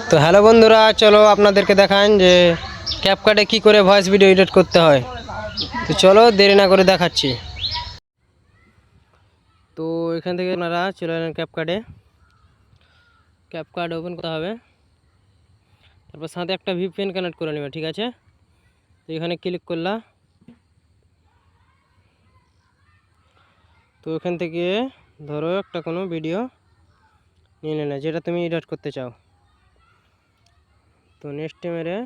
তো হ্যালো বন্ধুরা, চলো আপনাদেরকে দেখান যে ক্যাপকাটে কি করে ভয়েস ভিডিও এডিট করতে হয়। তো চলো দেরি না করে দেখাচ্ছি। তো এখান থেকে আপনারা চলে এলেন ক্যাপকাট ওপেন করতে হবে। তারপর সাথে একটা ভিপিএন কানেক্ট করে নেবে, ঠিক আছে। তো এখানে ক্লিক করলা। তো এখান থেকে ধরো একটা কোনো ভিডিও নিয়ে নিলে যেটা তুমি এডিট করতে চাও। তো নেক্সট মেরে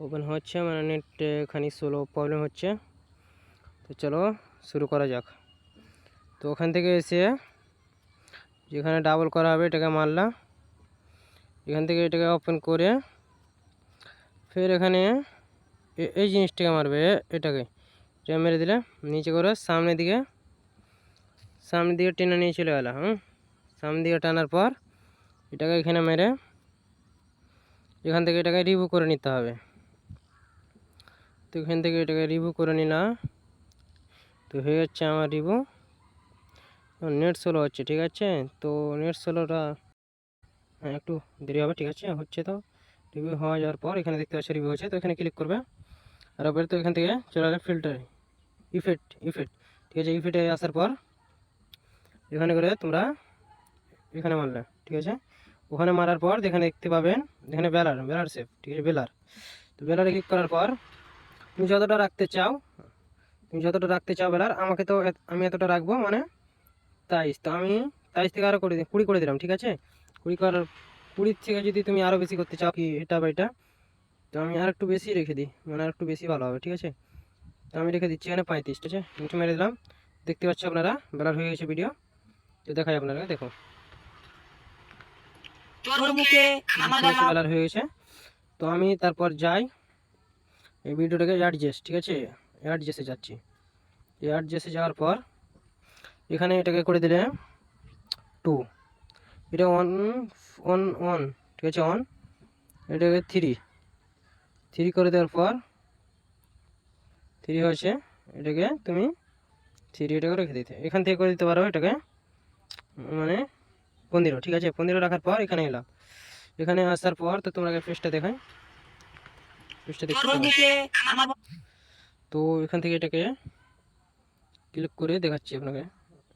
ওপেন হচ্ছে, মানে নেট খানি স্লো প্রবলেম হচ্ছে। তো চলো শুরু করা যাক। তো ওখান থেকে এসে যেখানে ডাবল করা হবে এটাকে মারলা। এখান থেকে এটাকে ওপেন করে ফের এখানে এই জিনিসটাকে মারবে, এটাকে এটা মেরে দিলে নিচে করে সামনের দিকে টেনে নিয়ে চলে গেল। সামনের দিকে টানার পর এটাকে এখানে মেরে এখান থেকে এটাকে রিমুভ করে নিতে হবে। তো এখান থেকে এটাকে রিমুভ করে নিলাম। তো হয়ে যাচ্ছে আমার রিমুভ। নেট স্লো হচ্ছে, ঠিক আছে। তো নেট স্লোটা একটু দেরি হবে, ঠিক আছে। হচ্ছে তো রিভিউ হয়ে যাওয়ার পর এখানে দেখতে পাচ্ছি রিভিউ হচ্ছে। তো এখানে ক্লিক করবে আর তো এখান থেকে চলে আসবে ফিল্টার ইফেক্ট, ঠিক আছে। ইফেক্টে আসার পর এখানে করে তোমরা এখানে মারলে, ঠিক আছে। ওখানে মারার পর এখানে দেখতে পাবেন এখানে বেলার শেপ, ঠিক আছে। তো বেলারে ক্লিক করার পর তুমি যতটা রাখতে চাও বেলার, আমি এতটা রাখবো, মানে 23। তো আমি 23 থেকে আরও 20 করে দিলাম, ঠিক আছে। 20 থেকে যদি তুমি আরও বেশি করতে চাও কি এটা বা এটা, তো আমি আর একটু বেশি রেখে দিই, মানে আর একটু বেশি ভালো হবে, ঠিক আছে। তো আমি রেখে দিচ্ছি এখানে 35, ঠিক আছে। নিচে মেরে দিলাম। দেখতে পাচ্ছ আপনারা বেলার হয়ে গেছে ভিডিও। তো দেখাই আপনারা, দেখো বেলার হয়ে গেছে। তো আমি তারপর যাই এই ভিডিওটাকে অ্যাডজাস্ট, ঠিক আছে। অ্যাডজাস্টে যাচ্ছি। অ্যাডজাস্টে যাওয়ার পর এখানে এটাকে করে দিলে 2, এটা 1, ঠিক আছে। এটাকে 3 করে দেওয়ার পর 3 হয়েছে। এটাকে তুমি 3 এটাকে রেখে দিতে, এখান থেকে করে দিতে পারো এটাকে, মানে 15, ঠিক আছে। 15 রাখার পর এখানে এলাম। এখানে আসার পর তো তোমাকে ফেসটা দেখাই, ফেসটা দেখতে পাবে। তো এখান থেকে এটাকে ক্লিক করে দেখাচ্ছি আপনাকে।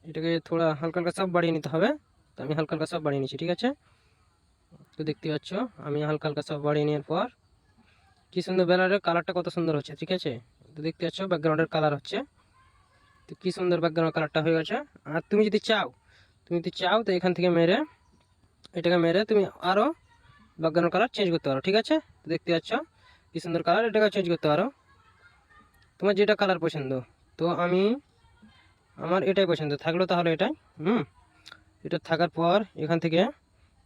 এটাকে থোড়া হালকা হালকা সব বাড়িয়ে নিতে হবে। তো আমি হালকা হালকা সব বাড়িয়ে নিচ্ছি, ঠিক আছে। তো দেখতে পাচ্ছ আমি হালকা হালকা সব বাড়িয়ে নেওয়ার পর কি সুন্দর ব্যানারের কালারটা কত সুন্দর হচ্ছে, ঠিক আছে। তো দেখতে পাচ্ছ ব্যাকগ্রাউন্ডের কালার হচ্ছে। তো কি সুন্দর ব্যাকগ্রাউন্ড কালারটা হয়ে গেছে। আর তুমি যদি চাও তো এখান থেকে এটাকে মেরে তুমি আরও ব্যাকগ্রাউন্ড কালার চেঞ্জ করতে পারো, ঠিক আছে। তো দেখতে পাচ্ছ কি সুন্দর কালার, এটাকে চেঞ্জ করতে পারো তোমার যেটা কালার পছন্দ। তো আমার এটাই পছন্দ থাকলো, তাহলে এটাই এটা থাকার পর এখান থেকে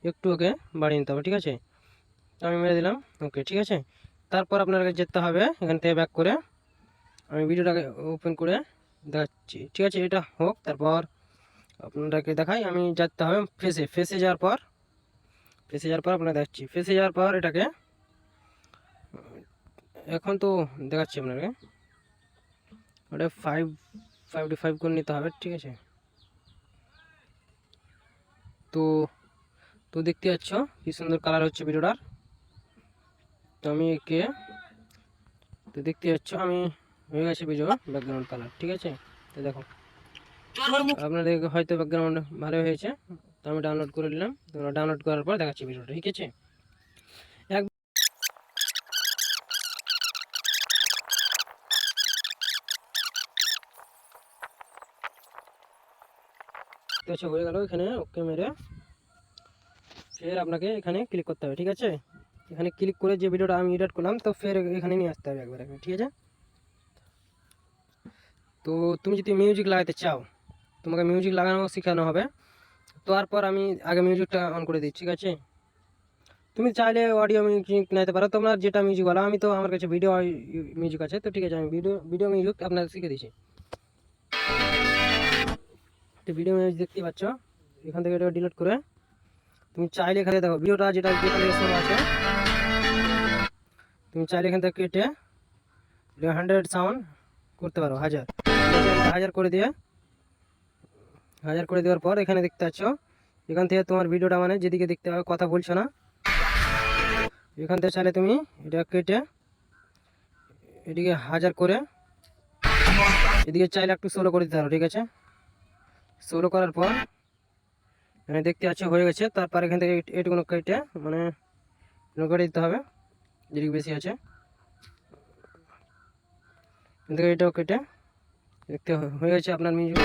একটু ওকে বাড়িয়ে নিতে হবে, ঠিক আছে। তো আমি মেরে দিলাম ওকে, ঠিক আছে। তারপর আপনাকে যেতে হবে এখান থেকে ব্যাক করে আমি ভিডিওটাকে ওপেন করে দেখাচ্ছি, ঠিক আছে। এটা হোক, তারপর আপনাদেরকে দেখাই। আমি যেতে হবে ফেসে যাওয়ার পর আপনাকে দেখাচ্ছি। ফেসে যাওয়ার পর এটাকে এখন তো দেখাচ্ছি আপনাকে, ওটা 5 করে নিতে হবে, ঠিক আছে। তো তো দেখতে পাচ্ছ কি সুন্দর কালার হচ্ছে ভিডিওটার। তো আমি তো দেখতে পাচ্ছ আমি হয়ে গেছে ভিডিও ব্যাকগ্রাউন্ড কালার, ঠিক আছে। তো দেখো আপনাদের হয়তো ব্যাকগ্রাউন্ড ভালো হয়েছে। তো আমি ডাউনলোড করে নিলাম। তোমরা ডাউনলোড করার পর দেখাচ্ছি ভিডিওটা, ঠিক আছে। তো হয়ে গেল। এখানে ওকে মেরে ফের আপনাকে এখানে ক্লিক করতে হবে, ঠিক আছে। এখানে ক্লিক করে যে ভিডিওটা আমি এডিট করলাম তো ফের এখানে নিয়ে আসতে হবে একবার, ঠিক আছে। তো তুমি যদি মিউজিক লাগাতে চাও তোমাকে মিউজিক লাগানো শেখানো হবে। তো তারপর আমি আগে মিউজিকটা অন করে দিই, ঠিক আছে। তুমি চাইলে অডিও মিউজিক নিতে পারো, তোমরা যেটা মিউজিক বলো। আমি তো আমার কাছে ভিডিও মিউজিক আছে, তো ঠিক আছে। আমি ভিডিও মিউজিক আপনাকে শিখে দিচ্ছি। তো ভিডিও মিউজিক দেখতে পাচ্ছ, এখান থেকে এটা ডিলিট করে তুমি চাইলে এখানে দেখো ভিডিওটা যেটা আছে, তুমি চাইলে এখান থেকে কেটে 100 সাউন্ড করতে পারো, 1000 করে দেওয়ার পর এখানে দেখতে পাচ্ছ এখান থেকে তোমার ভিডিওটা মানে যেদিকে দেখতে হবে, কথা বলছো না, এখান থেকে চাইলে তুমি এটা কেটে এদিকে 1000 করে, এদিকে চাইলে একটু সোলো করে দিতে পারো। ঠিক আছে, সোলো করার পর মানে দেখতে আছে হয়ে গেছে। তারপর এখান থেকে এটুকুনো কেটে মানে কেটে দিতে হবে যেদিকে বেশি আছে, এখান থেকে এটাও কেটে দেখতে হয়ে গেছে আপনার মিউজিক।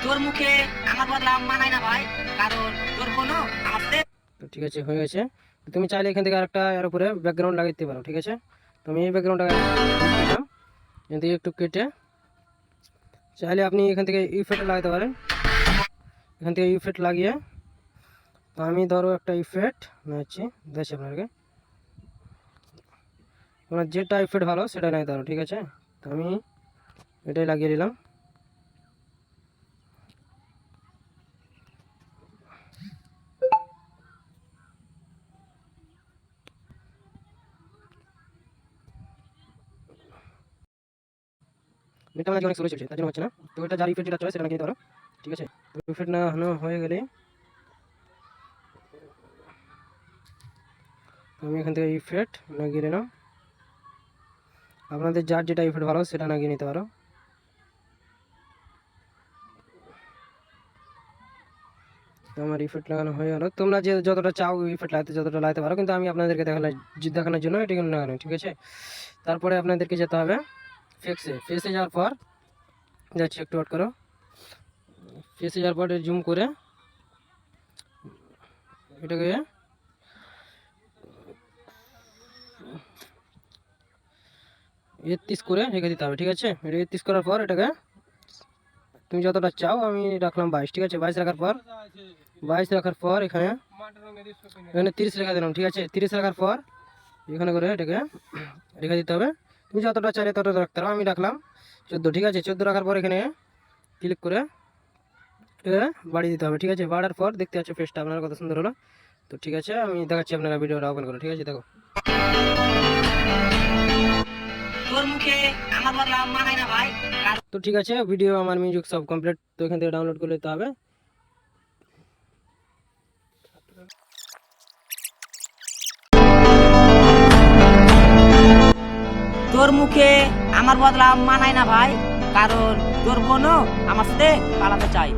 তোর মুখে আমার বদলাম মানায় না ভাই, কারণ তোর কোনো আমাদের। তো ঠিক আছে, হয়ে গেছে। তো তুমি চাইলে এখান থেকে আরেকটা এর উপরে ব্যাকগ্রাউন্ড লাগিয়ে দিতে পারো। ঠিক আছে, তো আমি এই ব্যাকগ্রাউন্ডটা দিলাম, এখান থেকে একটু কেটে চাইলে আপনি এখান থেকে ইফেক্ট লাগাতে পারেন। এখান থেকে ইফেক্ট লাগিয়ে, তো আমি ধরো একটা ইফেক্ট নিচ্ছি, দেখছি আপনাকে আপনার যেটা ইফেক্ট ভালো সেটা লাগাতে পারো। ঠিক আছে, তো আমি এটাই লাগিয়ে দিলাম। এটা মানে অনেক স্লো চলছে, তার জন্য হচ্ছে না। তো এটা যার ইফেক্ট যেটা চলে সেটা লাগিয়ে দিতে পারো। ঠিক আছে, তো ইফেক্ট না হয়ে গেলে আমি এখান থেকে ইফেক্ট লাগিয়ে নিলাম। আপনাদের যার যেটা ইফেক্ট ভালো সেটা লাগিয়ে নিতে পারো। তো আমার ইফেক্ট লাগানো হয়ে গেল। তোমরা যে যতটা চাও ইফেক্ট লাগাতে যতটা লাগাতে পারো, কিন্তু আমি আপনাদেরকে দেখানোর জন্য এটি লাগানো। ঠিক আছে, তারপরে আপনাদেরকে যেতে হবে ফেসে যাওয়ার পর যাচ্ছি, একটু ওয়েট করো। ফেসে যাওয়ার পর জুম করে এটাকে 31 করে রেখে দিতে হবে। ঠিক আছে, এটা 31 করার পর এটাকে তুমি যতটা চাও, আমি রাখলাম 22। ঠিক আছে, 22 রাখার পর এখানে 30 রেখে দিলাম। ঠিক আছে, 30 রাখার পর এখানে করে এটাকে রেখে দিতে হবে। তুমি যতটা চাইলে ততটা রাখতে পারো, আমি রাখলাম 14। ঠিক আছে, 14 রাখার পর এখানে ক্লিক করে এটা বাড়িয়ে দিতে হবে। ঠিক আছে, বাড়ার পর দেখতে পাচ্ছ ফেসটা আপনার কত সুন্দর হলো। তো ঠিক আছে, আমি দেখাচ্ছি আপনারা ভিডিওটা ওপেন করে। ঠিক আছে, দেখো। তোর মুখে আমার বদলাম মানায় না ভাই। তো ঠিক আছে, ভিডিও আমার মিউজিক সব কমপ্লিট। তো এখান থেকে ডাউনলোড করে নিতে হবে। তোর মুখে আমার বদলাম মানায় না ভাই, কারণ তোর বোনও আমার সাথে পালাতে চাই।